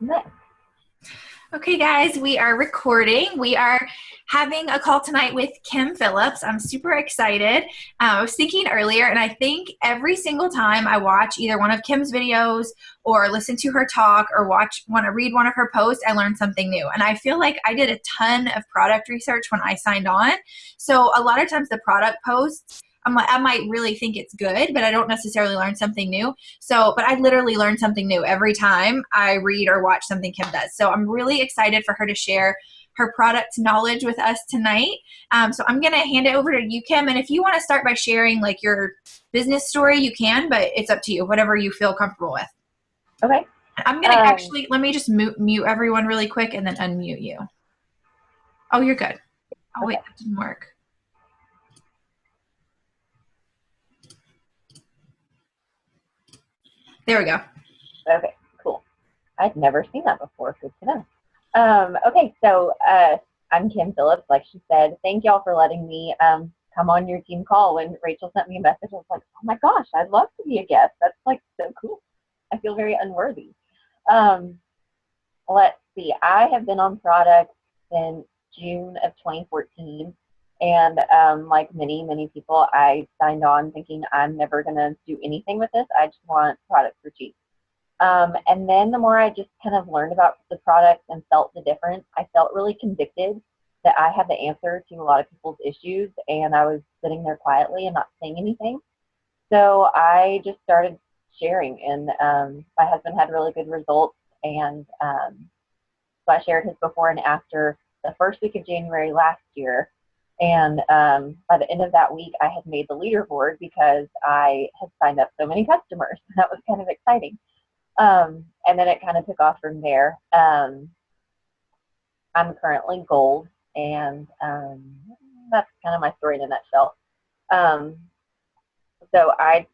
Nice. Okay, guys, we are recording. We are having a call tonight with Kim Phillips. I'm super excited. I was thinking earlier, and I think every single time I watch either one of Kim's videos or listen to her talk or want to read one of her posts, I learn something new. And I feel like I did a ton of product research when I signed on. So a lot of times the product posts, I might really think it's good, but I don't necessarily learn something new. So, but I literally learn something new every time I read or watch something Kim does. So I'm really excited for her to share her product knowledge with us tonight. So I'm going to hand it over to you, Kim. And if you want to start by sharing like your business story, you can, but it's up to you, whatever you feel comfortable with. Okay. I'm going to actually, let me just mute everyone really quick and then unmute you. Oh, you're good. Oh, wait, Okay. that didn't work. There we go. Okay, cool. I've never seen that before. Good to know. Okay, so I'm Kim Phillips, like she said. Thank y'all for letting me come on your team call. When Rachel sent me a message, I was like, oh my gosh, I'd love to be a guest. That's like so cool. I feel very unworthy. Um, let's see. I have been on product since June of 2014. And like many people, I signed on thinking I'm never going to do anything with this. I just want product for cheap. And then the more I just kind of learned about the product and felt the difference, I felt really convicted that I had the answer to a lot of people's issues, and I was sitting there quietly and not saying anything. So I just started sharing, and my husband had really good results, and so I shared his before and after the first week of January last year. And by the end of that week, I had made the leaderboard because I had signed up so many customers. That was kind of exciting. And then it kind of took off from there. I'm currently gold, and that's kind of my story in a nutshell. Um, so I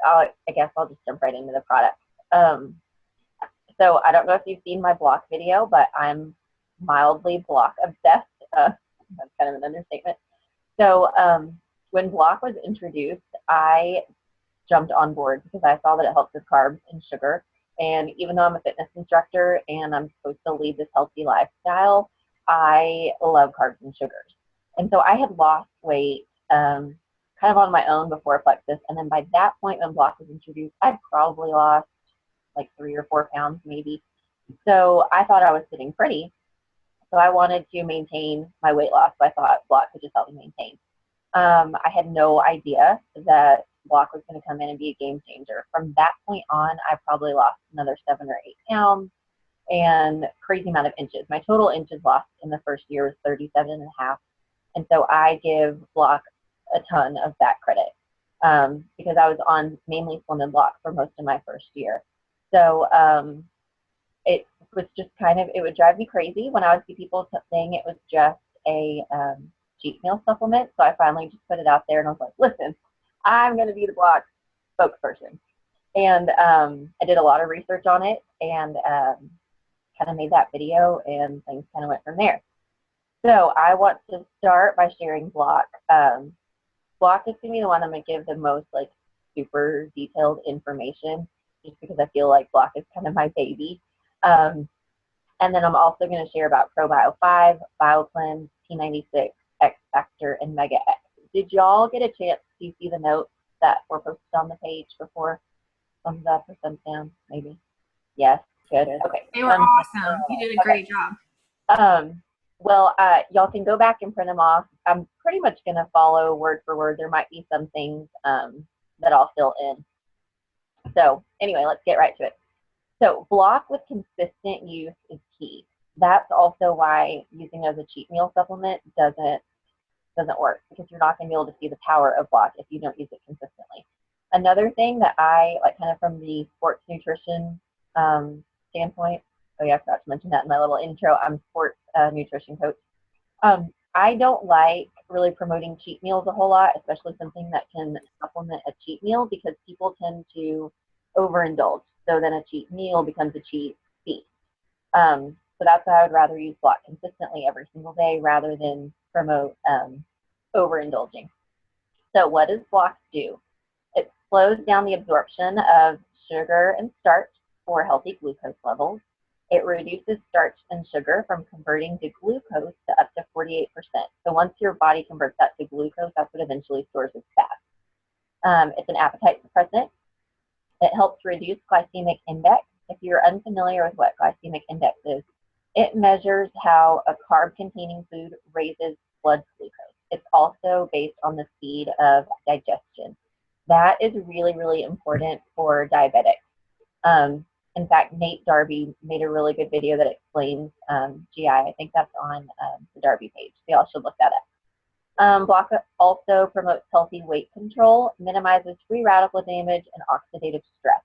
guess I'll just jump right into the product. Um, so I don't know if you've seen my block video, but I'm mildly block obsessed. That's kind of an understatement. So when block was introduced, I jumped on board because I saw that it helped with carbs and sugar. And even though I'm a fitness instructor and I'm supposed to lead this healthy lifestyle, I love carbs and sugars. And so I had lost weight kind of on my own before Plexus. And then by that point, when block was introduced, I'd probably lost like 3 or 4 pounds maybe. So I thought I was sitting pretty. So I wanted to maintain my weight loss. So I thought block could just help me maintain. I had no idea that block was going to come in and be a game changer. From that point on, I probably lost another 7 or 8 pounds and crazy amount of inches. My total inches lost in the first year was 37 and a half. And so I give block a ton of that credit because I was on mainly Slim and Block for most of my first year. So it was just kind of, it would drive me crazy when I would see people saying it was just a cheat meal supplement. So I finally just put it out there and I was like, listen, I'm going to be the block spokesperson. And I did a lot of research on it and kind of made that video, and things kind of went from there. So I want to start by sharing block. Block is going to be the one I'm going to give the most like super detailed information just because I feel like block is kind of my baby. And then I'm also going to share about ProBio 5, BioCleanse, P96, X Factor, and Mega X. Did y'all get a chance to see the notes that were posted on the page before? Thumbs up or thumbs down, maybe? Yes, good. Okay. They were awesome. You did a great job. Well, y'all can go back and print them off. I'm pretty much going to follow word for word. There might be some things that I'll fill in. So anyway, let's get right to it. So block with consistent use is key. That's also why using it as a cheat meal supplement doesn't work, because you're not going to be able to see the power of block if you don't use it consistently. Another thing that I like, kind of from the sports nutrition standpoint, oh yeah, I forgot to mention that in my little intro, I'm a sports nutrition coach. I don't like really promoting cheat meals a whole lot, especially something that can supplement a cheat meal, because people tend to overindulge. So then a cheat meal becomes a cheat feast. So that's why I would rather use block consistently every single day rather than promote overindulging. So what does block do? It slows down the absorption of sugar and starch for healthy glucose levels. It reduces starch and sugar from converting to glucose to up to 48%. So once your body converts that to glucose, that's what eventually stores as fat. It's an appetite suppressant. It helps reduce glycemic index. If you're unfamiliar with what glycemic index is, it measures how a carb-containing food raises blood glucose. It's also based on the speed of digestion. That is really, really important for diabetics. In fact, Nate Darby made a really good video that explains GI. I think that's on the Darby page. So y'all should look that up. Block also promotes healthy weight control, minimizes free radical damage, and oxidative stress.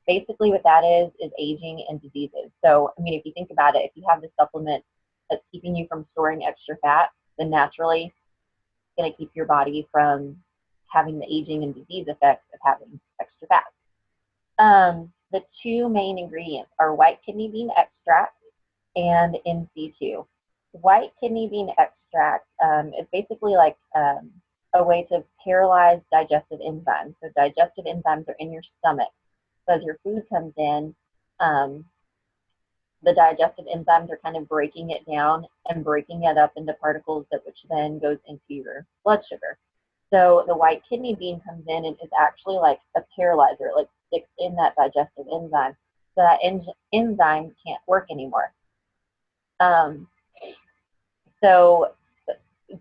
Basically what that is aging and diseases. So, I mean, if you think about it, if you have this supplement that's keeping you from storing extra fat, then naturally it's going to keep your body from having the aging and disease effects of having extra fat. The two main ingredients are white kidney bean extract and NC2. White kidney bean extract is basically like a way to paralyze digestive enzymes. So digestive enzymes are in your stomach. So as your food comes in, the digestive enzymes are kind of breaking it down and breaking it up into particles that which then goes into your blood sugar. So the white kidney bean comes in and is actually like a paralyzer. It like sticks in that digestive enzyme. So that enzyme can't work anymore. So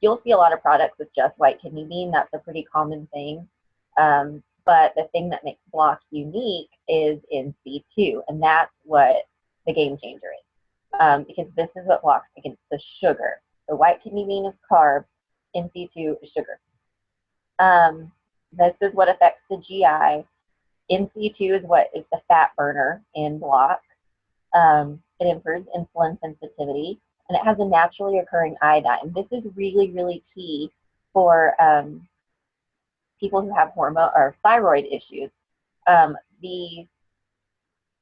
you'll see a lot of products with just white kidney bean. That's a pretty common thing. But the thing that makes Block unique is NC2, and that's what the game changer is. Because this is what blocks against the sugar. The white kidney bean is carb, NC2 is sugar. This is what affects the GI. NC2 is what is the fat burner in Block. It improves insulin sensitivity, and it has a naturally occurring iodine. This is really, really key for people who have hormone or thyroid issues. The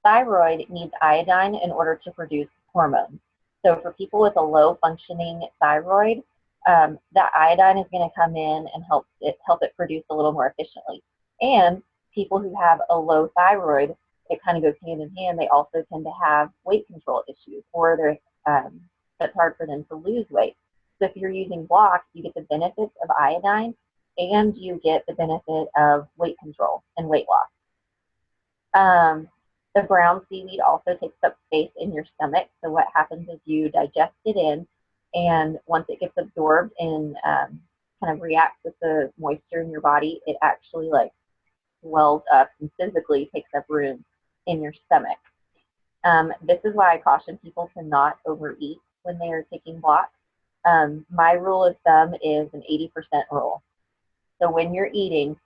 thyroid needs iodine in order to produce hormones. So for people with a low functioning thyroid, that iodine is going to come in and help it produce a little more efficiently. And people who have a low thyroid, it kind of goes hand in hand. They also tend to have weight control issues, or it's hard for them to lose weight. So if you're using Block, you get the benefits of iodine and you get the benefit of weight control and weight loss. The brown seaweed also takes up space in your stomach. So what happens is you digest it in, and once it gets absorbed and kind of reacts with the moisture in your body, it actually like swells up and physically takes up room in your stomach. This is why I caution people to not overeat when they are taking Block. My rule of thumb is an 80% rule. So when you're eating,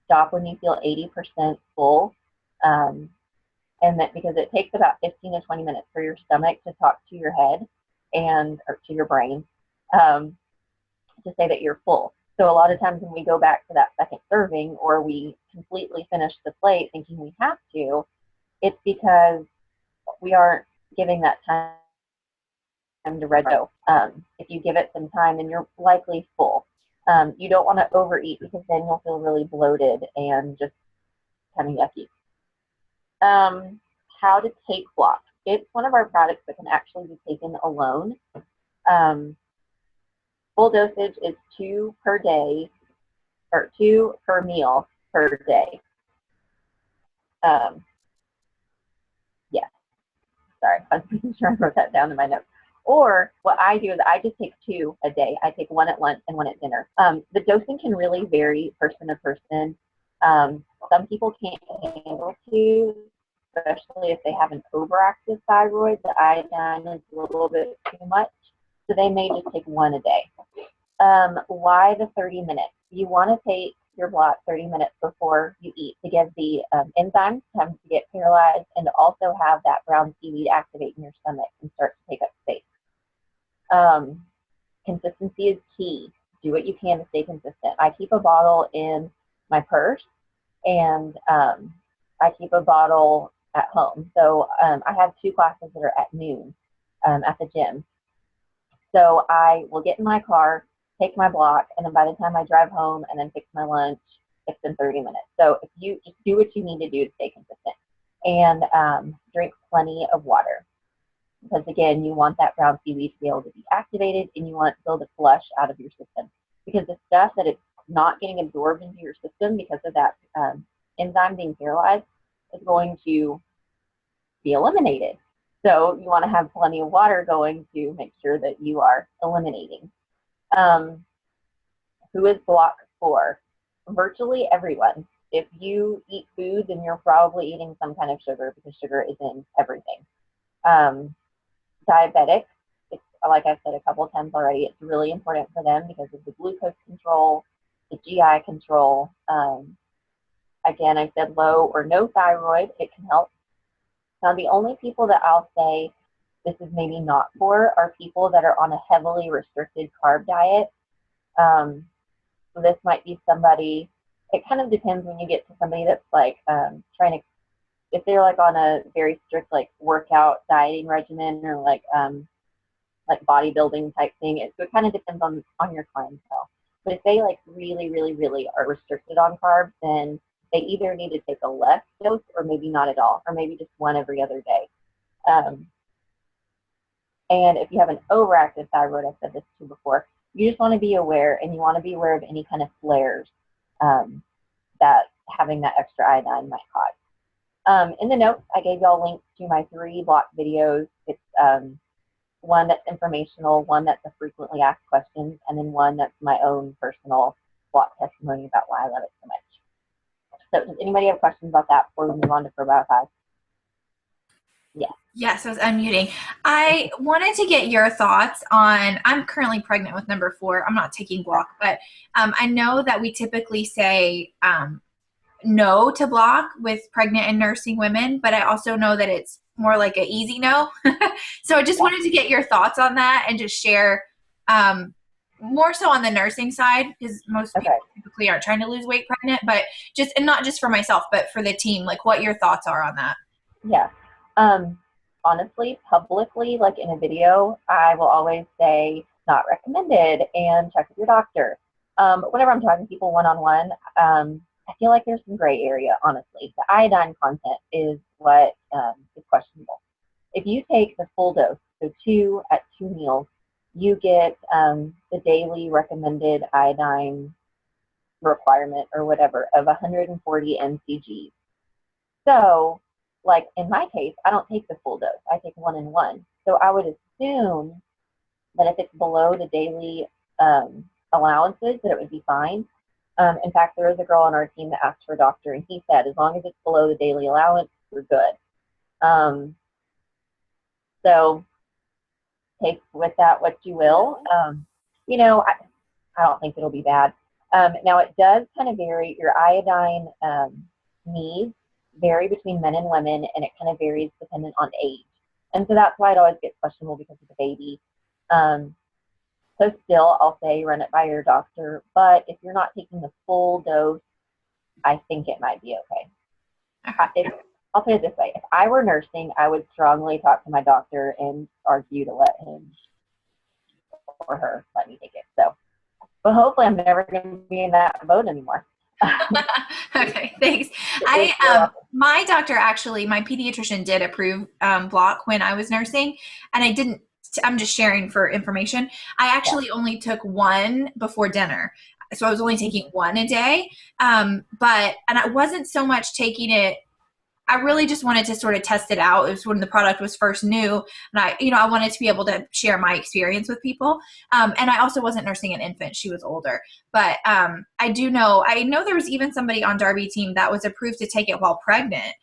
stop when you feel 80% full. And that because it takes about 15 to 20 minutes for your stomach to talk to your head or to your brain to say that you're full. So a lot of times when we go back to that second serving, or we completely finish the plate thinking we have to, it's because we aren't giving that time to register. If you give it some time, then you're likely full. You don't want to overeat, because then you'll feel really bloated and just kind of yucky. How to take Block. It's one of our products that can actually be taken alone. Full dosage is 2 per day, or 2 per meal per day. Yeah, sorry, I was trying to write that down in my notes. Or what I do is I just take 2 a day. I take 1 at lunch and 1 at dinner. The dosing can really vary person to person. Some people can't handle 2, especially if they have an overactive thyroid. The iodine is a little bit too much, so they may just take 1 a day. Why the 30 minutes? You want to take your Block 30 minutes before you eat to give the enzymes time to get paralyzed, and to also have that brown seaweed activate in your stomach and start to take up space. Consistency is key. Do what you can to stay consistent. I keep a bottle in my purse, and I keep a bottle at home. So I have 2 classes that are at noon at the gym. So I will get in my car, take my Block, and then by the time I drive home and then fix my lunch, it's been 30 minutes. So if you just do what you need to do to stay consistent, and drink plenty of water. because again, you want that brown seaweed to be able to be activated, and you want it to be able to flush out of your system, because the stuff that it's not getting absorbed into your system because of that enzyme being paralyzed is going to be eliminated. So you want to have plenty of water going to make sure that you are eliminating. Who is block for? Virtually everyone. If you eat food, then you're probably eating some kind of sugar, because sugar is in everything. Diabetic, it's, like I've said a couple of times already, it's really important for them because of the glucose control, the GI control. Again, I said low or no thyroid, it can help. Now, the only people that I'll say this is maybe not for are people that are on a heavily restricted carb diet. So this might be somebody, it kind of depends when you get to somebody that's like trying to, if they're like on a very strict like workout dieting regimen, or like bodybuilding type thing. So it kind of depends on your clientele. But if they like really, really, really are restricted on carbs, then they either need to take a less dose or maybe not at all, or maybe just one every other day. And if you have an overactive thyroid, I've said this too before, you just want to be aware, and you want to be aware of any kind of flares that having that extra iodine might cause. In the notes, I gave y'all links to my 3 block videos. It's one that's informational, one that's a frequently asked questions, and then one that's my own personal block testimony about why I love it so much. So does anybody have questions about that before we move on to Probio 5? Yes. Yes, I was unmuting. I wanted to get your thoughts on, I'm currently pregnant with number 4. I'm not taking block, but I know that we typically say no to block with pregnant and nursing women, but I also know that it's more like an easy no. So I just wanted to get your thoughts on that and just share more so on the nursing side, because most people typically aren't trying to lose weight pregnant, but just, and not just for myself, but for the team, like what your thoughts are on that. Yeah. Honestly, publicly, like in a video, I will always say not recommended and check with your doctor. But whenever I'm talking to people one-on-one, I feel like there's some gray area, honestly. The iodine content is what is questionable. If you take the full dose, so 2 at 2 meals, you get the daily recommended iodine requirement or whatever of 140 mcg. So, like in my case, I don't take the full dose. I take 1 and 1. So I would assume that if it's below the daily allowances, that it would be fine. In fact, there is a girl on our team that asked for a doctor, and he said, as long as it's below the daily allowance, we're good. So take with that what you will. You know, I don't think it'll be bad. Now, it does kind of vary. Your iodine needs vary between men and women, and it kind of varies dependent on age. And so that's why it always gets questionable, because of the baby. So still, I'll say run it by your doctor. But if you're not taking the full dose, I think it might be okay. I'll put it this way. If I were nursing, I would strongly talk to my doctor and argue to let him or her let me take it. So, but hopefully I'm never going to be in that boat anymore. Okay, thanks. My doctor, actually, my pediatrician did approve block when I was nursing, and I didn't, I'm just sharing for information. I actually only took 1 before dinner. So I was only taking 1 a day. And I wasn't so much taking it, I really just wanted to sort of test it out. It was when the product was first new, and I wanted to be able to share my experience with people. And I also wasn't nursing an infant; she was older. But I know there was even somebody on Darby team that was approved to take it while pregnant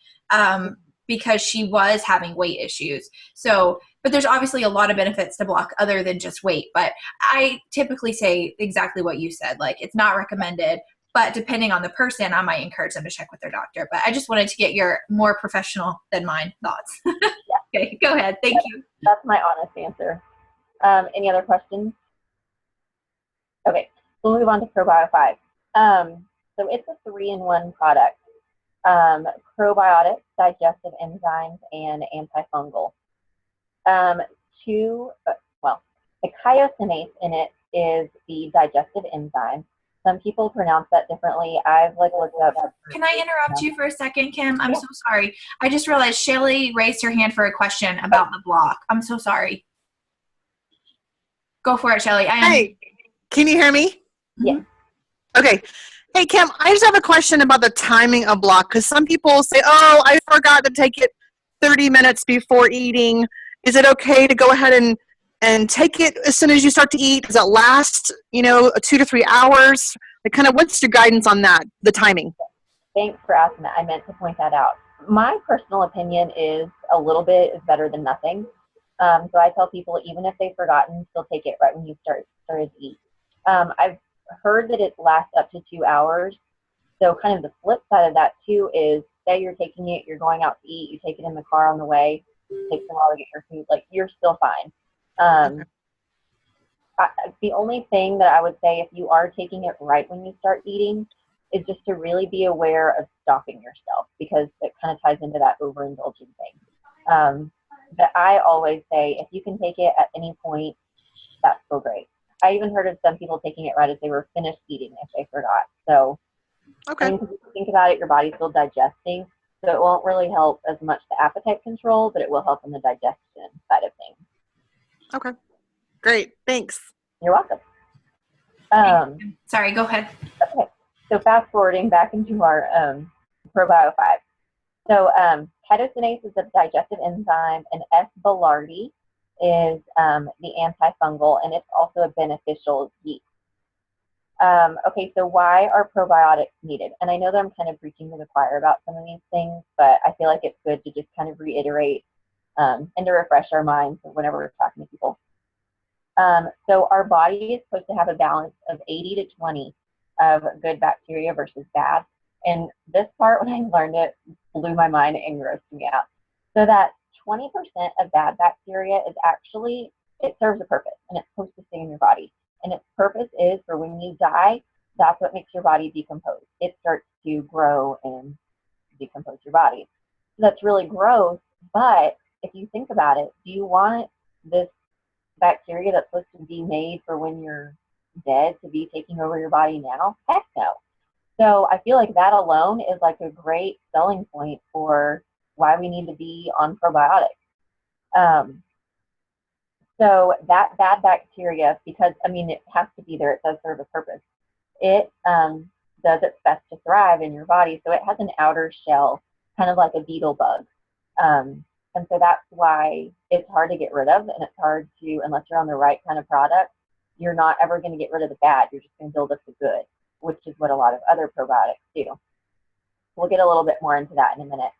because she was having weight issues. So, but there's obviously a lot of benefits to block other than just weight. But I typically say exactly what you said. Like, it's not recommended. But depending on the person, I might encourage them to check with their doctor. But I just wanted to get your more professional than mine thoughts. Okay, go ahead. Thank you. That's my honest answer. Any other questions? Okay, we'll move on to Probio 5. So it's a 3-in-1 product. Probiotics, digestive enzymes, and antifungal. The chiosinoate in it is the digestive enzyme. Some people pronounce that differently. I've like looked up. Can I interrupt you for a second, Kim? I'm Yeah. so sorry. I just realized Shelly raised her hand for a question about the block. I'm so sorry. Go for it, Shelly. Hey, can you hear me? Yeah. Okay. Hey, Kim, I just have a question about the timing of block, because some people say, oh, I forgot to take it 30 minutes before eating. Is it okay to go ahead and take it as soon as you start to eat? Does it last, 2 to 3 hours? Like, kind of, what's your guidance on that, the timing? Thanks for asking that. I meant to point that out. My personal opinion is a little bit is better than nothing. So I tell people, even if they've forgotten, still take it right when you started to eat. I've heard that it lasts up to 2 hours. So kind of the flip side of that too is, say you're taking it, you're going out to eat, you take it in the car on the way, it takes a while to get your food, like you're still fine. The only thing that I would say, if you are taking it right when you start eating, is just to really be aware of stopping yourself, because it kind of ties into that overindulging thing. But I always say, if you can take it at any point, that's so great. I even heard of some people taking it right as they were finished eating if they forgot. So, Okay. I mean, if you think about it, your body's still digesting, so it won't really help as much the appetite control, but it will help in the digestion side of things. Okay. Great. Thanks. You're welcome. Sorry, go ahead. Okay. So fast forwarding back into our probio 5. So chitosanase is a digestive enzyme, and S. boulardii is the antifungal, and it's also a beneficial yeast. Okay, so why are probiotics needed? And I know that I'm kind of preaching to the choir about some of these things, but I feel like it's good to just kind of reiterate and to refresh our minds whenever we're talking to people. So our body is supposed to have a balance of 80 to 20 of good bacteria versus bad. And this part, when I learned it, blew my mind and grossed me out. So that 20% of bad bacteria is actually, it serves a purpose, and it's supposed to stay in your body. And its purpose is for when you die, that's what makes your body decompose. It starts to grow and decompose your body. So that's really gross, but if you think about it, do you want this bacteria that's supposed to be made for when you're dead to be taking over your body now? Heck no. So I feel like that alone is like a great selling point for why we need to be on probiotics. So that bad bacteria, because, I mean, it has to be there, it does serve a purpose. It does its best to thrive in your body. So it has an outer shell, kind of like a beetle bug. And so that's why it's hard to get rid of, and it's hard to, unless you're on the right kind of product, you're not ever going to get rid of the bad. You're just going to build up the good, which is what a lot of other probiotics do. We'll get a little bit more into that in a minute.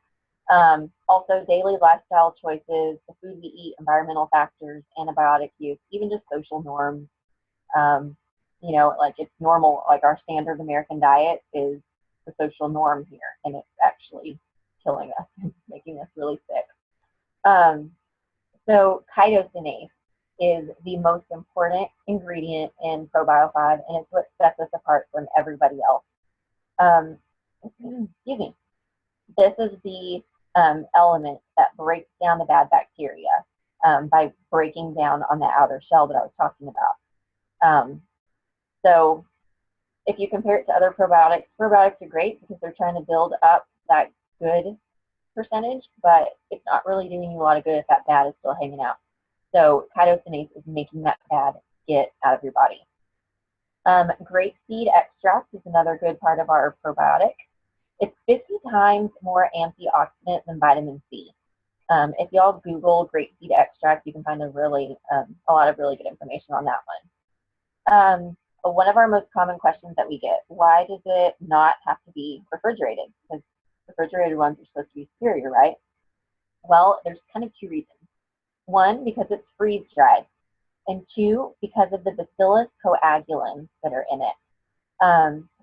Also, daily lifestyle choices, the food we eat, environmental factors, antibiotic use, even just social norms. Like it's normal, like our standard American diet is the social norm here, and it's actually killing us and making us really sick. So chitosanase is the most important ingredient in Probio 5, and it's what sets us apart from everybody else. Excuse me. This is the element that breaks down the bad bacteria by breaking down on the outer shell that I was talking about. So if you compare it to other probiotics, probiotics are great because they're trying to build up that good percentage, but it's not really doing you a lot of good if that bad is still hanging out. So chitosanase is making that bad get out of your body. Grapeseed extract is another good part of our probiotic. It's 50 times more antioxidant than vitamin C. If y'all Google grapeseed extract, you can find a lot of really good information on that one. One of our most common questions that we get, why does it not have to be refrigerated? Because refrigerated ones are supposed to be superior, right? Well, there's kind of two reasons. One, because it's freeze-dried, and two, because of the bacillus coagulans that are in it.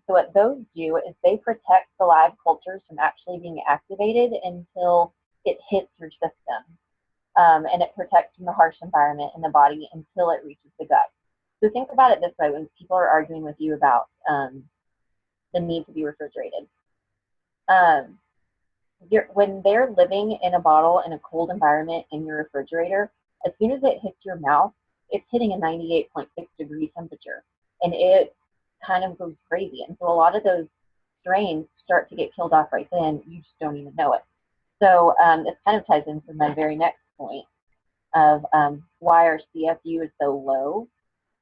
So what those do is they protect the live cultures from actually being activated until it hits your system. And it protects from the harsh environment in the body until it reaches the gut. So think about it this way when people are arguing with you about the need to be refrigerated. When they're living in a bottle in a cold environment in your refrigerator, as soon as it hits your mouth, it's hitting a 98.6 degree temperature. And it kind of goes crazy. And so a lot of those strains start to get killed off right then. You just don't even know it. So this kind of ties into my very next point of why our CFU is so low.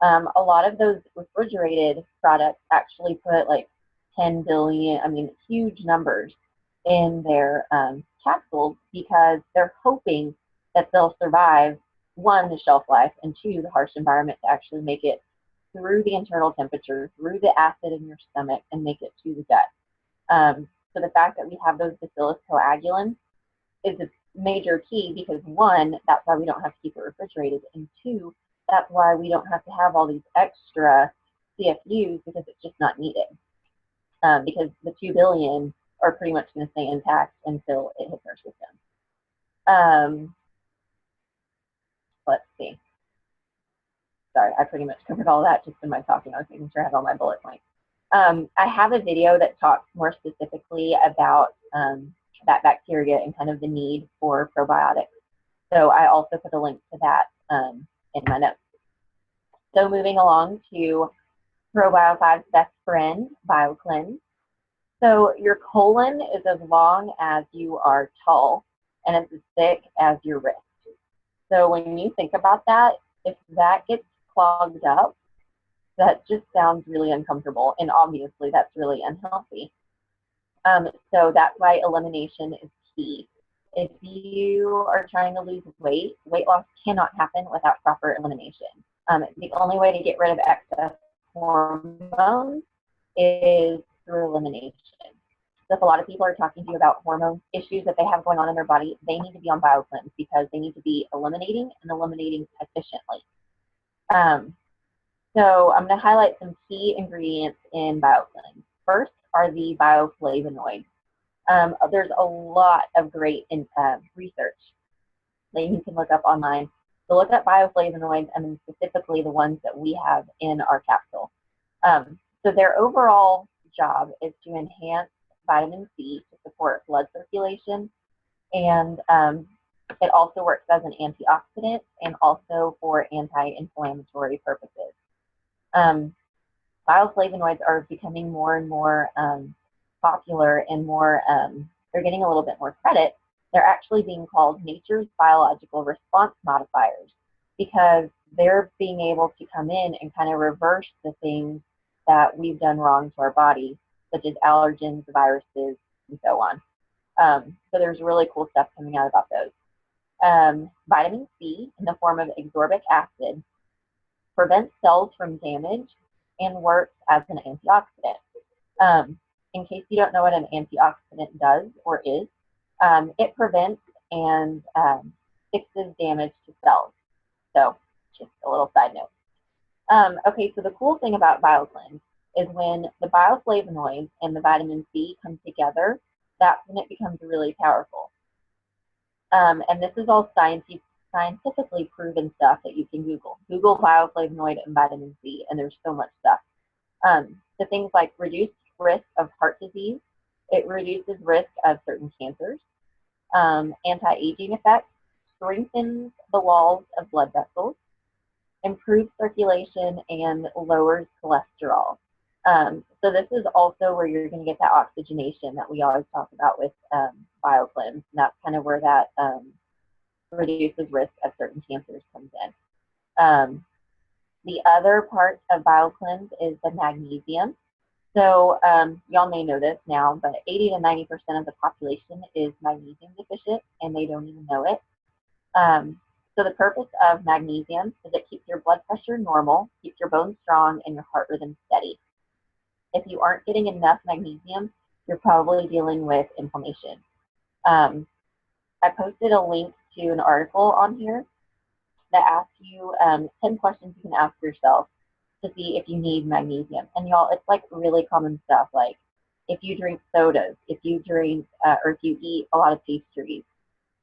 A lot of those refrigerated products actually put like 10 billion, I mean, huge numbers in their capsules because they're hoping that they'll survive, one, the shelf life, and two, the harsh environment to actually make it through the internal temperature, through the acid in your stomach, and make it to the gut. So the fact that we have those bacillus coagulans is a major key because, one, that's why we don't have to keep it refrigerated, and two, that's why we don't have to have all these extra CFUs because it's just not needed. Because the 2 billion are pretty much going to stay intact until it hits our system. Let's see. Sorry, I pretty much covered all that just in my talking. I was making sure I had all my bullet points. I have a video that talks more specifically about that bacteria and kind of the need for probiotics. So I also put a link to that in my notes. So moving along to Probio5's best friend, BioCleanse. So your colon is as long as you are tall and it's as thick as your wrist. So when you think about that, if that gets clogged up, that just sounds really uncomfortable, and obviously that's really unhealthy. So that's why elimination is key. If you are trying to lose weight, weight loss cannot happen without proper elimination. The only way to get rid of excess hormones is through elimination. So if a lot of people are talking to you about hormone issues that they have going on in their body, they need to be on BioCleanse because they need to be eliminating and eliminating efficiently. So I'm going to highlight some key ingredients in BioCleanse. First are the bioflavonoids. There's a lot of great research that you can look up online. So look up bioflavonoids and then specifically the ones that we have in our capsule. So their overall job is to enhance vitamin C to support blood circulation, and it also works as an antioxidant and also for anti-inflammatory purposes. Bioflavonoids are becoming more and more popular and more, they're getting a little bit more credit. They're actually being called nature's biological response modifiers because they're being able to come in and kind of reverse the things that we've done wrong to our body, such as allergens, viruses, and so on. So there's really cool stuff coming out about those. Vitamin C in the form of ascorbic acid prevents cells from damage and works as an antioxidant. In case you don't know what an antioxidant does or is, it prevents and fixes damage to cells. So just a little side note. Okay, so the cool thing about BioCleanse is when the bioflavonoids and the vitamin C come together, that's when it becomes really powerful. And this is all scientifically proven stuff that you can Google. Google bioflavonoid and vitamin C, and there's so much stuff. So things like reduced risk of heart disease, it reduces risk of certain cancers, anti-aging effects, strengthens the walls of blood vessels, improves circulation, and lowers cholesterol. So this is also where you're going to get that oxygenation that we always talk about with BioCleanse. And that's kind of where that reduces risk of certain cancers comes in. The other part of BioCleanse is the magnesium. So y'all may know this now, but 80 to 90% of the population is magnesium deficient, and they don't even know it. So the purpose of magnesium is it keeps your blood pressure normal, keeps your bones strong, and your heart rhythm steady. If you aren't getting enough magnesium, you're probably dealing with inflammation. I posted a link to an article on here that asks you 10 questions you can ask yourself to see if you need magnesium. And y'all, it's like really common stuff, like if you drink sodas, if you drink or if you eat a lot of pastries,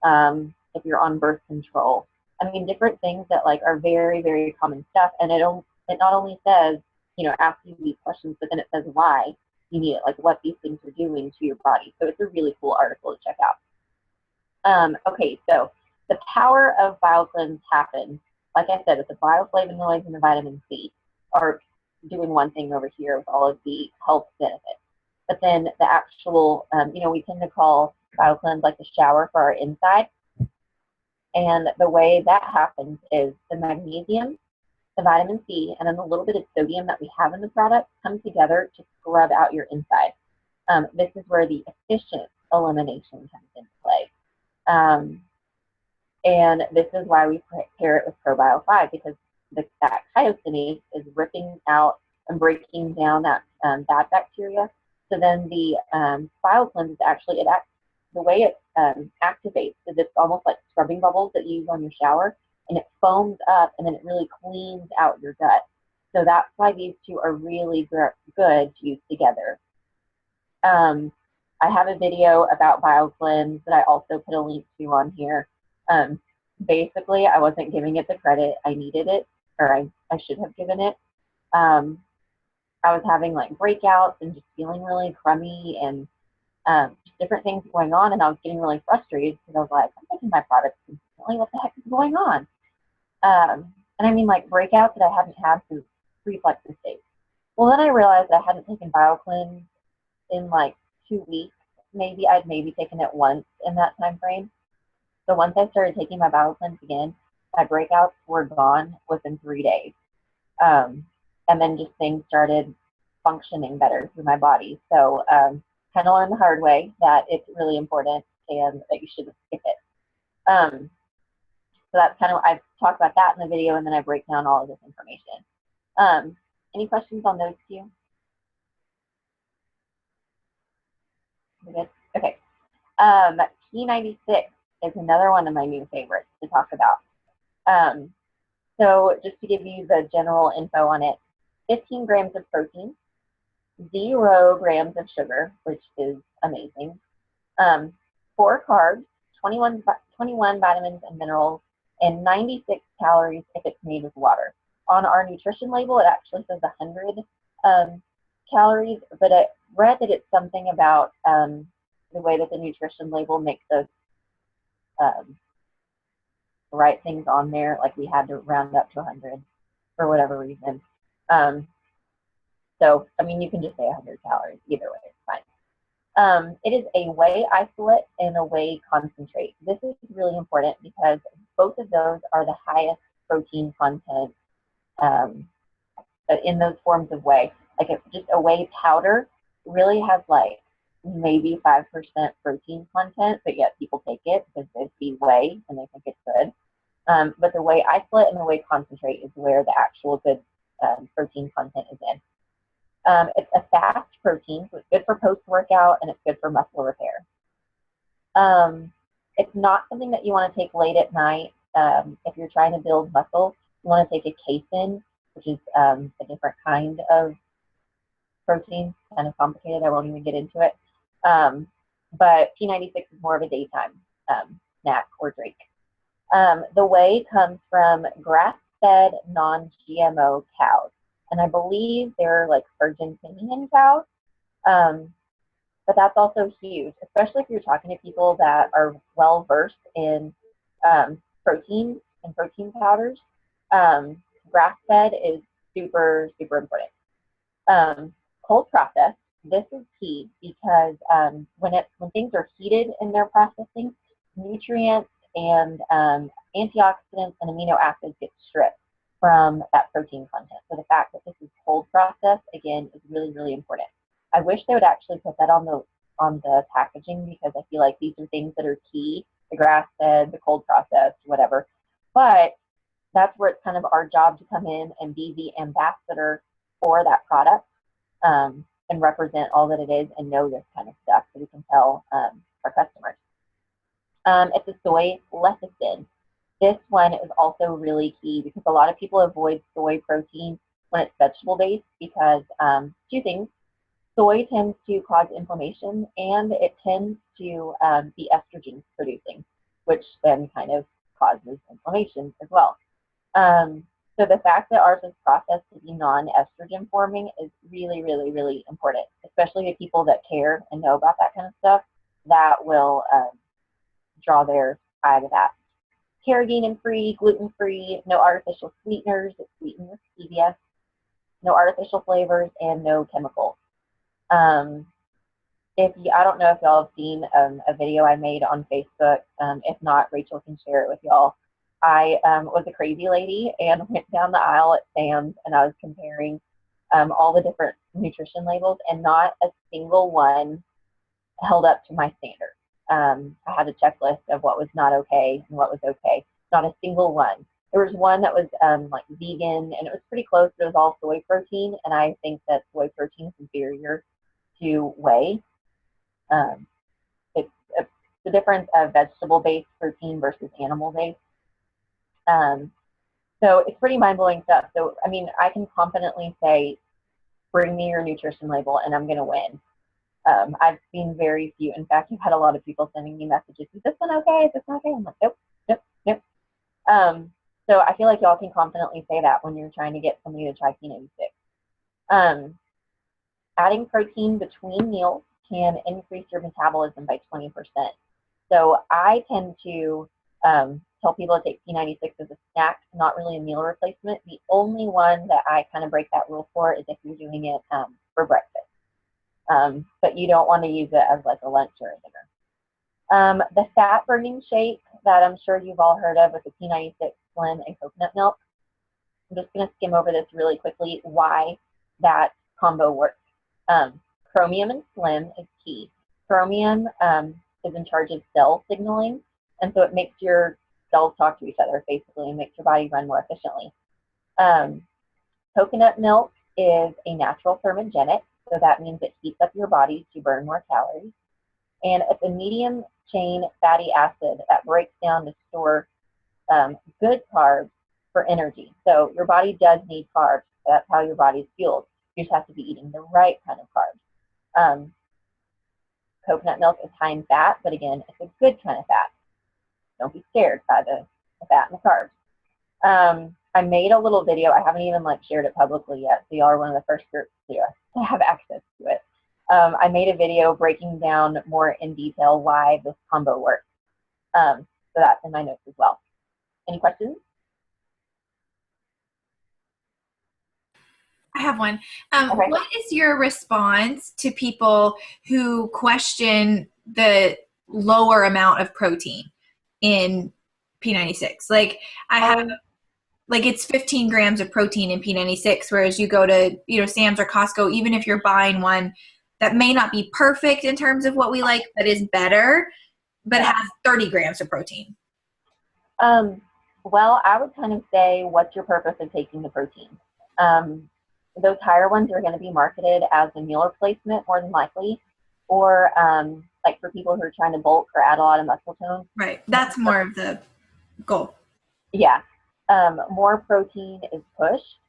if you're on birth control. I mean, different things that like are very, very common stuff. And it not only says, you know, ask you these questions, but then it says why you need it, like what these things are doing to your body. So it's a really cool article to check out. Okay, so the power of BioCleanse happens, like I said, with the bioflavonoids and the vitamin C are doing one thing over here with all of the health benefits. But then the actual, we tend to call BioCleanse like the shower for our inside. And the way that happens is the magnesium, the vitamin C, and then the little bit of sodium that we have in the product come together to scrub out your inside. This is where the efficient elimination comes into play. And this is why we pair it with ProBio 5, because that chiosinase is ripping out and breaking down that bad bacteria. So then the BioCleanse is actually, the way it activates is it's almost like scrubbing bubbles that you use on your shower, and it foams up and then it really cleans out your gut. So that's why these two are really good to use together. I have a video about BioCleanse that I also put a link to on here. Basically, I wasn't giving it the credit I needed it, or I should have given it. I was having like breakouts and just feeling really crummy and different things going on, and I was getting really frustrated because I was like, I'm taking my products consistently. What the heck is going on? And I mean, like breakouts that I hadn't had since pre-Plexus days. Well, then I realized that I hadn't taken BioCleanse in like 2 weeks. Maybe I'd taken it once in that time frame. So once I started taking my BioCleanse again, my breakouts were gone within 3 days. And then just things started functioning better through my body. So kind of learned the hard way that it's really important and that you shouldn't skip it. So that's kind of, I've talked about that in the video, and then I break down all of this information. Any questions on those two? Good? Okay. P96 is another one of my new favorites to talk about. So just to give you the general info on it, 15 grams of protein, 0 grams of sugar, which is amazing, 4 carbs, 21 vitamins and minerals, and 96 calories if it's made with water. On our nutrition label, it actually says 100 calories, but I read that it's something about the way that the nutrition label makes us write things on there, like we had to round up to 100 for whatever reason. So, I mean, you can just say 100 calories. Either way, it's fine. It is a whey isolate and a whey concentrate. This is really important because both of those are the highest protein content in those forms of whey. Like if just a whey powder really has like maybe 5% protein content, but yet people take it because they see whey and they think it's good. But the whey isolate and the whey concentrate is where the actual good protein content is in. It's a fast protein, so it's good for post-workout and it's good for muscle repair. It's not something that you want to take late at night. If you're trying to build muscle, you want to take a casein, which is a different kind of protein, kind of complicated. I won't even get into it. But P96 is more of a daytime snack or drink. The whey comes from grass-fed, non-GMO cows. And I believe they're like Argentinian cows. But that's also huge, especially if you're talking to people that are well-versed in protein and protein powders. Grass-fed is super, super important. Cold process, this is key because when things are heated in their processing, nutrients and antioxidants and amino acids get stripped from that protein content. So the fact that this is cold processed, again, is really, really important. I wish they would actually put that on the packaging because I feel like these are things that are key, the grass-fed, the cold processed, whatever. But that's where it's kind of our job to come in and be the ambassador for that product and represent all that it is and know this kind of stuff so we can tell our customers. It's a soy lecithin. This one is also really key because a lot of people avoid soy protein when it's vegetable-based because two things. Soy tends to cause inflammation and it tends to be estrogen producing, which then kind of causes inflammation as well. So the fact that ours is processed to be non-estrogen forming is really, really, really important, especially to people that care and know about that kind of stuff. That will draw their eye to that. Carrageenan free, gluten free, no artificial sweeteners. It's sweetened with stevia. no artificial flavors, and no chemicals. I don't know if y'all have seen a video I made on Facebook. If not, Rachel can share it with y'all. I was a crazy lady and went down the aisle at Sam's, and I was comparing all the different nutrition labels, and not a single one held up to my standard. I had a checklist of what was not okay and what was okay. Not a single one. There was one that was like vegan, and it was pretty close, but it was all soy protein, and I think that soy protein is inferior to whey. It's the difference of vegetable-based protein versus animal-based. So it's pretty mind-blowing stuff. So, I mean, I can confidently say, bring me your nutrition label, and I'm going to win. I've seen very few. In fact, I've had a lot of people sending me messages, is this one okay? Is this one okay? I'm like, nope, nope, nope. So I feel like y'all can confidently say that when you're trying to get somebody to try P96. Adding protein between meals can increase your metabolism by 20%. So I tend to tell people to take P96 as a snack, not really a meal replacement. The only one that I kind of break that rule for is if you're doing it for breakfast. But you don't want to use it as like a lunch or a dinner. The fat burning shake that I'm sure you've all heard of with the P96 Slim and coconut milk. I'm just going to skim over this really quickly, why that combo works. Chromium and Slim is key. Chromium is in charge of cell signaling, and so it makes your cells talk to each other, basically, and makes your body run more efficiently. Coconut milk is a natural thermogenic, so that means it heats up your body to burn more calories. And it's a medium chain fatty acid that breaks down to store good carbs for energy. So your body does need carbs. That's how your body's fueled. You just have to be eating the right kind of carbs. Coconut milk is high in fat, but again, it's a good kind of fat. Don't be scared by the fat and the carbs. I made a little video. I haven't even shared it publicly yet, so y'all are one of the first groups to have access to it. I made a video breaking down more in detail why this combo works. So that's in my notes as well. Any questions? I have one. Okay. What is your response to people who question the lower amount of protein in P96? Like I have, it's 15 grams of protein in P96, whereas you go to, Sam's or Costco, even if you're buying one that may not be perfect in terms of what we like, but is better, but has 30 grams of protein. Well, I would kind of say, what's your purpose of taking the protein? Those higher ones are going to be marketed as a meal replacement more than likely, or for people who are trying to bulk or add a lot of muscle tone. Right. That's more of the goal. Yeah. More protein is pushed.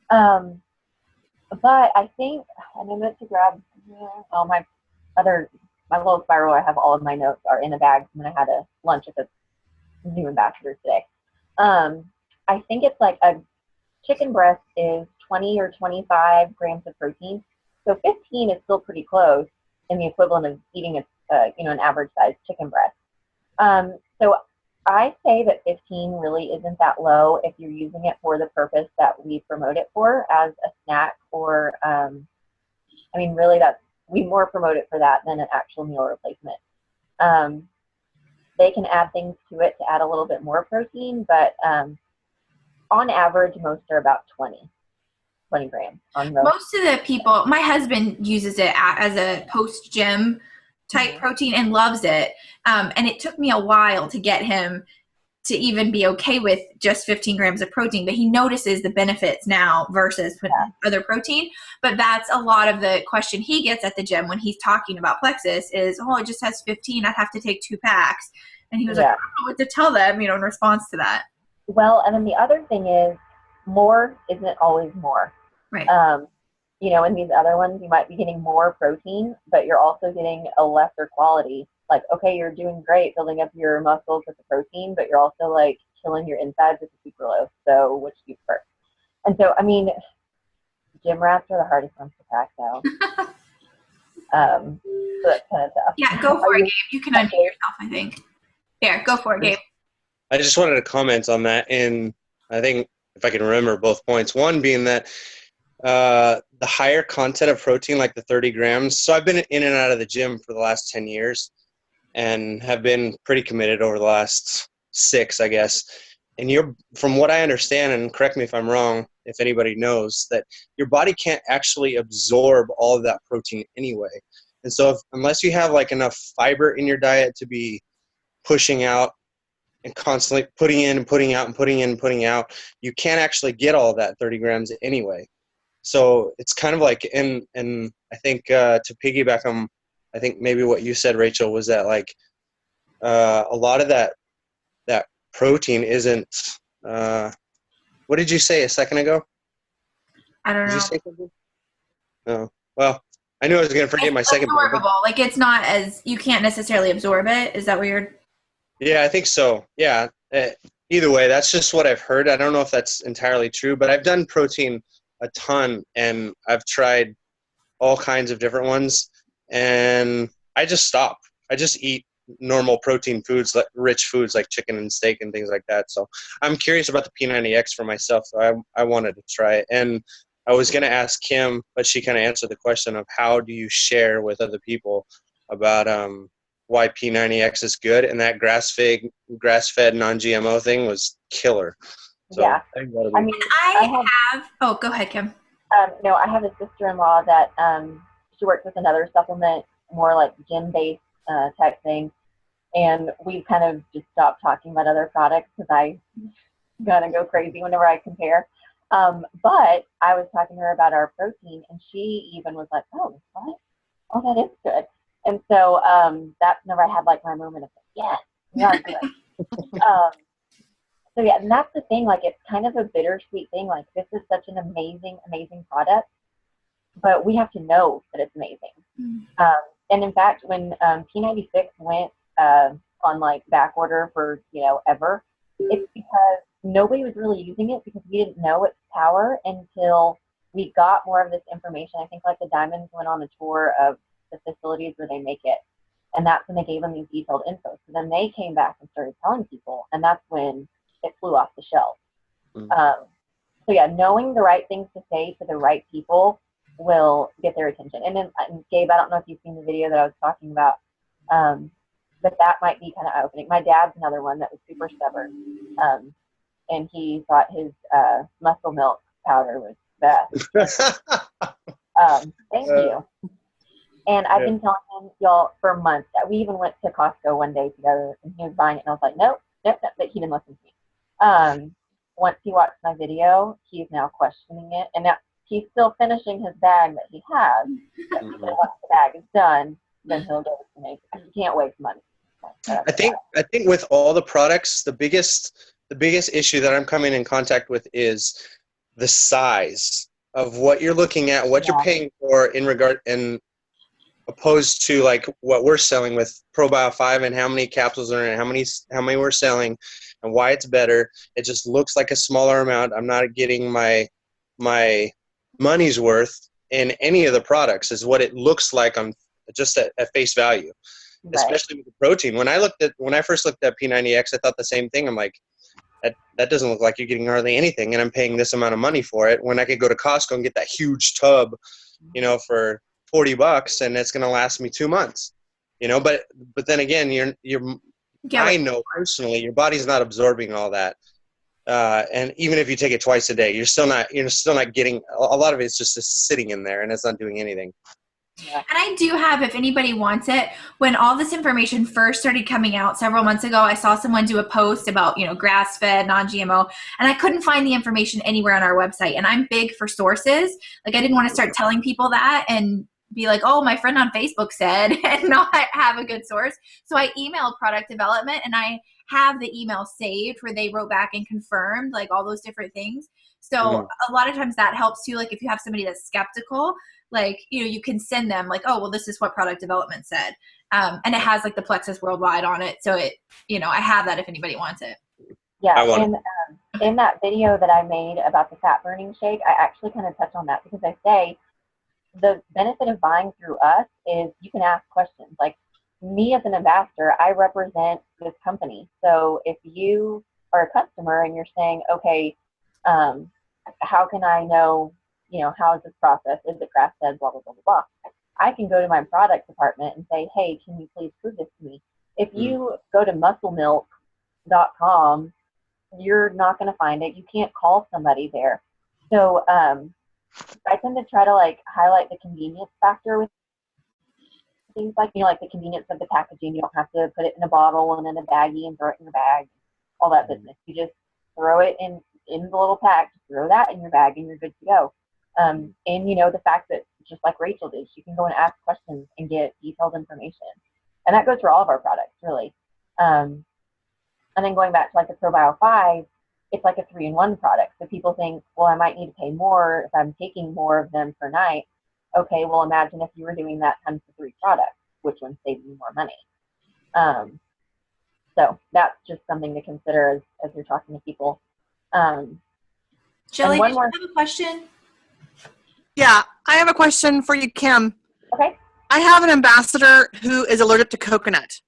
But I think, and I meant to grab my little spiral. I have all of my notes are in a bag when I had a lunch with a new ambassador today. I think it's like a chicken breast is 20 or 25 grams of protein. So 15 is still pretty close in the equivalent of eating an average sized chicken breast. So I say that 15 really isn't that low if you're using it for the purpose that we promote it for, as a snack, or really we more promote it for that than an actual meal replacement. They can add things to it to add a little bit more protein, but on average, most are about 20 grams on most. Most of the people, my husband uses it as a post-gym type protein and loves it. And it took me a while to get him to even be okay with just 15 grams of protein, but he notices the benefits now versus other protein. But that's a lot of the question he gets at the gym when he's talking about Plexus is, it just has 15. I'd have to take 2 packs. And he was like, I don't know what to tell them, in response to that. Well, and then the other thing is, more isn't always more. Right. In these other ones, you might be getting more protein, but you're also getting a lesser quality. Okay, you're doing great building up your muscles with the protein, but you're also killing your insides with the sucralose. So which do you prefer? And so, gym rats are the hardest ones to crack, though. So that's kind of tough. Yeah, go for it, Gabe. You can unmute yourself, I think. There, go for it, Gabe. I just wanted to comment on that, and I think if I can remember both points. One being that the higher content of protein, like the 30 grams. So I've been in and out of the gym for the last 10 years and have been pretty committed over the last 6, I guess. And from what I understand, and correct me if I'm wrong, if anybody knows, that your body can't actually absorb all of that protein anyway. And so unless you have like enough fiber in your diet to be pushing out and constantly putting in and putting out and putting in and putting out, you can't actually get all that 30 grams anyway. So it's kind of like, and I think to piggyback on, I think maybe what you said, Rachel, was that like a lot of that protein isn't, what did you say a second ago? I don't Did know. you say something? No. Well, I knew I was going to forget It's my second point. absorbable. Like it's not as, you can't necessarily absorb it. Is that weird? Yeah, I think so. Yeah. Either way, that's just what I've heard. I don't know if that's entirely true, but I've done protein a ton, and I've tried all kinds of different ones, and I just stop. I just eat normal protein foods, like rich foods like chicken and steak and things like that. So I'm curious about the P90X for myself. So I wanted to try it. And I was going to ask Kim, but she kind of answered the question of how do you share with other people about why P90X is good. And that grass-fed non-GMO thing was killer. So, yeah. I mean, oh, go ahead, Kim. No, I have a sister-in-law that she works with another supplement, more like gym-based type thing, and we kind of just stopped talking about other products because I gonna go crazy whenever I compare. But I was talking to her about our protein, and she even was like, "Oh, what? Oh, that is good." And so that's whenever I had like my moment of yes, we are good. So yeah, and that's the thing. Like, it's kind of a bittersweet thing. Like, this is such an amazing, amazing product, but we have to know that it's amazing. Mm-hmm. And in fact, when P96 went on like back order for ever, it's because nobody was really using it because we didn't know its power until we got more of this information. I think like the Diamonds went on a tour of the facilities where they make it, and that's when they gave them these detailed info. So then they came back and started telling people, and that's when it flew off the shelf. Mm-hmm. So yeah, knowing the right things to say to the right people will get their attention. And then Gabe, I don't know if you've seen the video that I was talking about, but that might be kind of eye-opening. My dad's another one that was super stubborn, and he thought his muscle milk powder was best. Thank you. And I've been telling him, y'all, for months. We even went to Costco one day together, and he was buying it, and I was like, nope, but he didn't listen to me. Once he watched my video, he's now questioning it, and now he's still finishing his bag that he has. But once the bag is done, then he'll give it to me. He can't waste money. I think with all the products, the biggest issue that I'm coming in contact with is the size of what you're looking at, what you're paying for and opposed to like what we're selling with ProBio 5 and how many capsules are in it, how many we're selling and why it's better. It just looks like a smaller amount. I'm not getting my money's worth in any of the products is what it looks like on just at face value. Right. Especially with the protein. When I first looked at P90X, I thought the same thing. I'm like, that doesn't look like you're getting hardly anything, and I'm paying this amount of money for it when I could go to Costco and get that huge tub, for $40, and it's going to last me 2 months, but then again, I know personally your body's not absorbing all that. And even if you take it twice a day, you're still not getting a lot of it's just sitting in there and it's not doing anything. Yeah. And I do have, if anybody wants it, when all this information first started coming out several months ago, I saw someone do a post about, grass-fed, non-GMO, and I couldn't find the information anywhere on our website. And I'm big for sources. Like, I didn't want to start telling people that and be like, oh, my friend on Facebook said, and not have a good source. So I emailed product development, and I have the email saved where they wrote back and confirmed like all those different things. So a lot of times that helps too. Like, if you have somebody that's skeptical, like, you can send them like, oh, well, this is what product development said. And it has like the Plexus Worldwide on it. So it, I have that if anybody wants it. Yeah. And in that video that I made about the fat burning shake, I actually kind of touch on that because I say the benefit of buying through us is you can ask questions. Like, me as an ambassador, I represent this company. So if you are a customer and you're saying, okay, how can I know, how is this process? Is it grass fed? Blah, blah, blah, blah, blah. I can go to my product department and say, hey, can you please prove this to me? If you go to musclemilk.com, you're not going to find it. You can't call somebody there. So I tend to try to like highlight the convenience factor with things like, like the convenience of the packaging. You don't have to put it in a bottle and in a baggie and throw it in your bag, all that business. You just throw it in the little pack, throw that in your bag, and you're good to go. And the fact that, just like Rachel did, she can go and ask questions and get detailed information. And that goes for all of our products, really. And then going back to like the ProBio 5, it's like a 3-in-1 product. So people think, well, I might need to pay more if I'm taking more of them per night. Okay, well, imagine if you were doing that times the 3 products, which one saves you more money. So that's just something to consider as you're talking to people. Shelley, did you have a question? Yeah, I have a question for you, Kim. Okay. I have an ambassador who is allergic to coconut,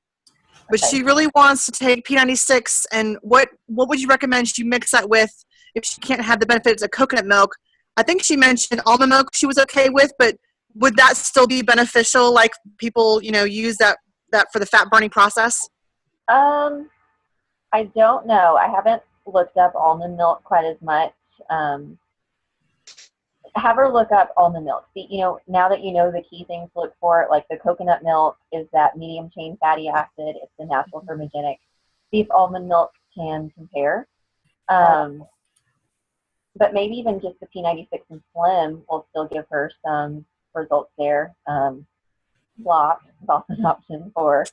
but Okay. she really wants to take P96. And what would you recommend she mix that with if she can't have the benefits of coconut milk? I think she mentioned almond milk she was okay with, but would that still be beneficial? Like people, use that for the fat burning process? I don't know. I haven't looked up almond milk quite as much. Have her look up almond milk. See, now that you know the key things to look for, like the coconut milk is that medium chain fatty acid. It's the natural thermogenic. See if almond milk can compare. But maybe even just the P96 and Slim will still give her some results there. Block is also an option for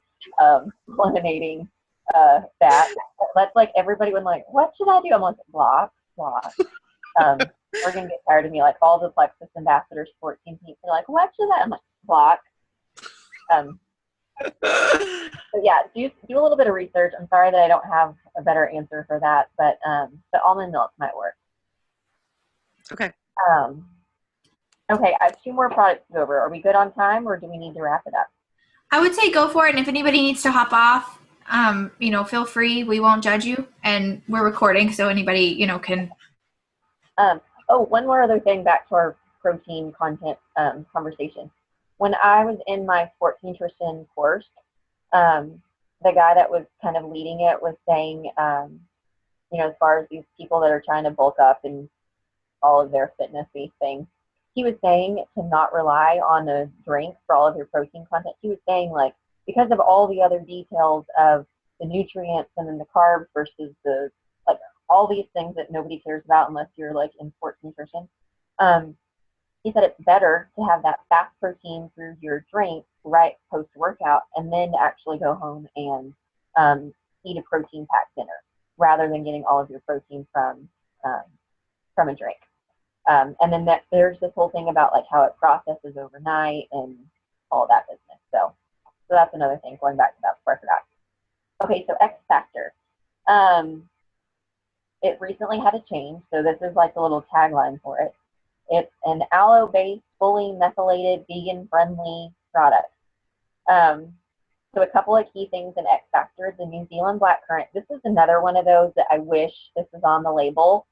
eliminating fat. That's like everybody would like, what should I do? I'm like, block. They're going to get tired of me. Like all the Plexus ambassadors, 14 people, they're like, what should I? I'm like, block. So yeah, do a little bit of research. I'm sorry that I don't have a better answer for that, but almond milk might work. Okay. Okay, I have 2 more products to go over. Are we good on time, or do we need to wrap it up? I would say go for it. And if anybody needs to hop off, feel free. We won't judge you. And we're recording, so anybody, can. One more other thing back to our protein content conversation. When I was in my sports nutrition course, the guy that was kind of leading it was saying, as far as these people that are trying to bulk up and all of their fitness-y things, he was saying to not rely on a drink for all of your protein content. He was saying, like, because of all the other details of the nutrients and then the carbs versus the, like, all these things that nobody cares about unless you're, like, in sports nutrition, he said it's better to have that fast protein through your drink right post-workout and then actually go home and eat a protein-packed dinner rather than getting all of your protein from a drink. And then there's this whole thing about like how it processes overnight and all that business. So that's another thing, going back to that before I forgot. Okay, so X Factor. It recently had a change, so this is like the little tagline for it. It's an aloe-based, fully methylated, vegan-friendly product. So a couple of key things in X Factor. The New Zealand blackcurrant. This is another one of those that I wish this was on the label.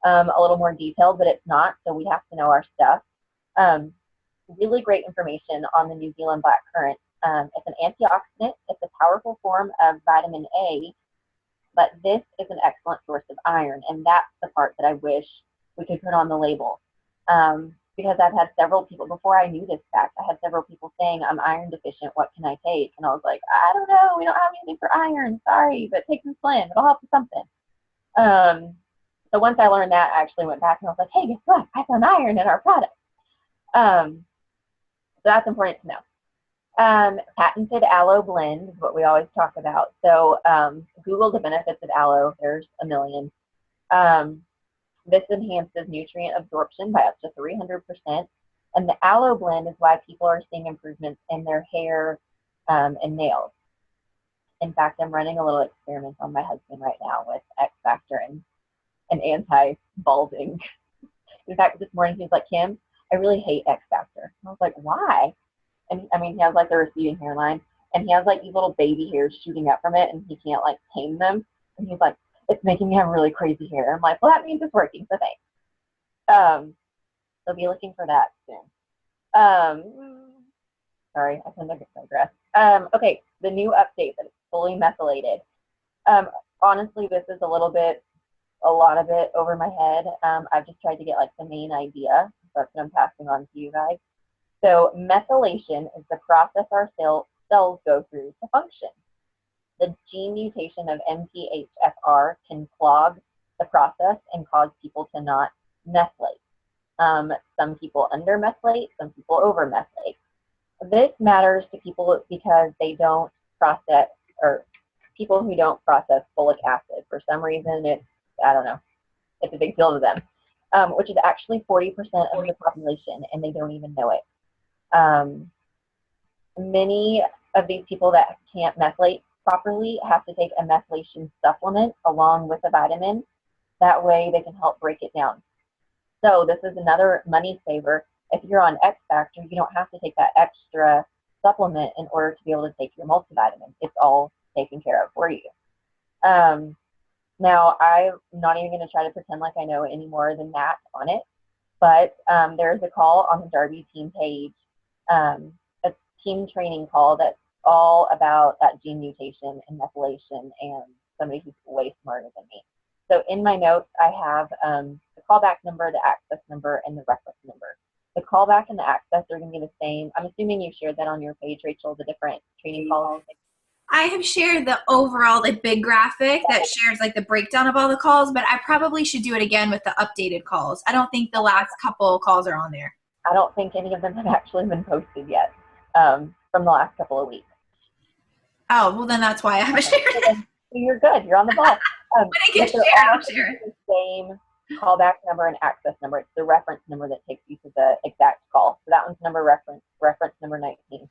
A little more detailed, but it's not, so we have to know our stuff. Really great information on the New Zealand blackcurrant. It's an antioxidant. It's a powerful form of vitamin A, but this is an excellent source of iron, and that's the part that I wish we could put on the label. Because I've had several people, before I knew this fact, I had several people saying, I'm iron deficient, what can I take? And I was like, I don't know, we don't have anything for iron, sorry, but take some Slim, it'll help with something. So once I learned that, I actually went back and I was like, hey, guess what? I found iron in our product. So that's important to know. Patented aloe blend is what we always talk about. So Google the benefits of aloe. There's a million. This enhances nutrient absorption by up to 300%. And the aloe blend is why people are seeing improvements in their hair and nails. In fact, I'm running a little experiment on my husband right now with X Factor and anti-balding. In fact, this morning he was like, Kim, I really hate X Factor. And I was like, why? And I mean, he has like the receding hairline, and he has like these little baby hairs shooting up from it, and he can't like tame them. And he's like, it's making me have really crazy hair. I'm like, well, that means it's working, so thanks. So be looking for that soon. Sorry, I couldn't digress. Okay, the new update that it's fully methylated. Honestly, this is a lot of it over my head. I've just tried to get like the main idea. That's what I'm passing on to you guys. So methylation is the process our cells go through to function. The gene mutation of MTHFR can clog the process and cause people to not methylate. Some people under-methylate, some people over-methylate. This matters to people because they don't process, or people who don't process folic acid. For some reason, I don't know, it's a big deal to them, which is actually 40% of the population, and they don't even know it. Many of these people that can't methylate properly have to take a methylation supplement along with a vitamin. That way they can help break it down. So this is another money saver. If you're on X Factor, you don't have to take that extra supplement in order to be able to take your multivitamin. It's all taken care of for you. Now, I'm not even going to try to pretend like I know any more than that on it, but there's a call on the Darby team page, a team training call that's all about that gene mutation and methylation, and somebody who's way smarter than me. So in my notes, I have the callback number, the access number, and the reference number. The callback and the access are going to be the same. I'm assuming you shared that on your page, Rachel, the different training calls. I have shared the overall, like, big graphic that shares like the breakdown of all the calls, but I probably should do it again with the updated calls. I don't think the last couple calls are on there. I don't think any of them have actually been posted yet from the last couple of weeks. Oh, well, then that's why I haven't shared it. You're good. You're on the ball. When I get shared, I'll share it. The same callback number and access number. It's the reference number that takes you to the exact call. So that one's reference number 19.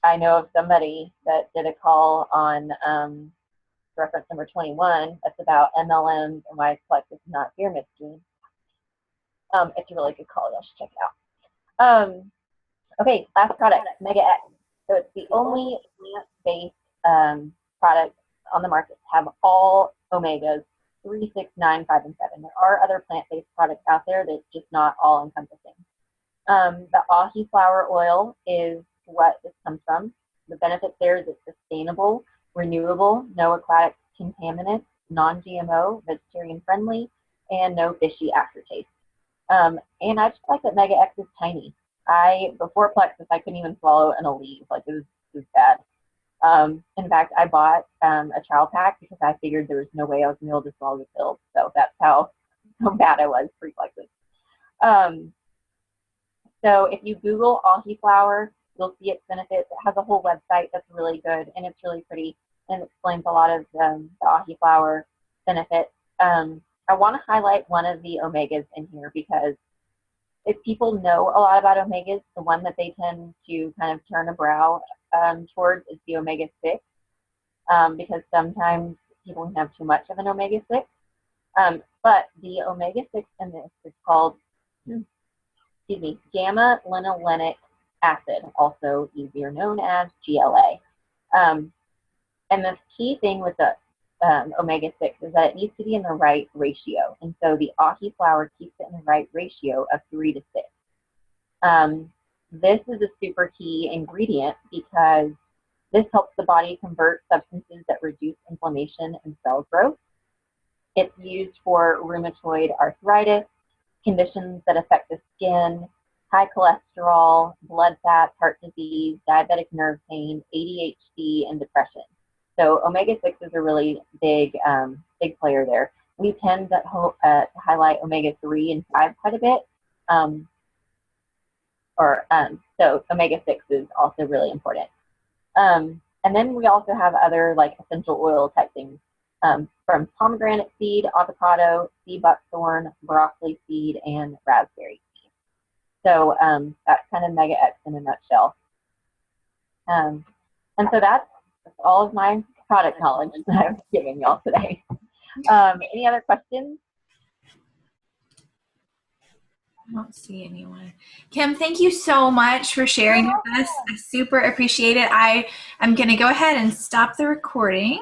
I know of somebody that did a call on reference number 21. That's about MLMs and why Plexus is not pyramid scheme. It's a really good call. Y'all should check it out. Okay, last product, Mega X. So it's the only plant-based product on the market to have all omegas 3, 6, 9, 5, and 7. There are other plant-based products out there that's just not all encompassing. The ahi flower oil is what this comes from. The benefit there is it's sustainable, renewable, no aquatic contaminants, non-GMO, vegetarian friendly, and no fishy aftertaste. And I just like that Mega X is tiny. Before Plexus, I couldn't even swallow an Aleve. Like, it was bad. In fact, I bought a trial pack because I figured there was no way I was going to be able to swallow the pills. So that's how bad I was pre-Plexus. So if you Google ahi flower, you'll see its benefits. It has a whole website that's really good, and it's really pretty, and explains a lot of the ahi flower benefits. I want to highlight one of the omegas in here because if people know a lot about omegas, the one that they tend to kind of turn a brow towards is the omega-6, because sometimes people can have too much of an omega-6. But the omega-6 in this is called, gamma-linolenic acid, also easier known as GLA. And the key thing with the omega-6 is that it needs to be in the right ratio. And so the ahi flower keeps it in the right ratio of 3 to 6. This is a super key ingredient because this helps the body convert substances that reduce inflammation and cell growth. It's used for rheumatoid arthritis, conditions that affect the skin, high cholesterol, blood fat, heart disease, diabetic nerve pain, ADHD, and depression. So omega-6 is a really big player there. We tend to highlight omega-3 and 5 quite a bit. So omega-6 is also really important. And then we also have other like essential oil type things from pomegranate seed, avocado, sea buckthorn, broccoli seed, and raspberry seed. So that's kind of Mega X in a nutshell. And so that's all of my product knowledge that I'm giving y'all today. Any other questions? I don't see anyone. Kim, thank you so much for sharing with us. I super appreciate it. I'm going to go ahead and stop the recording.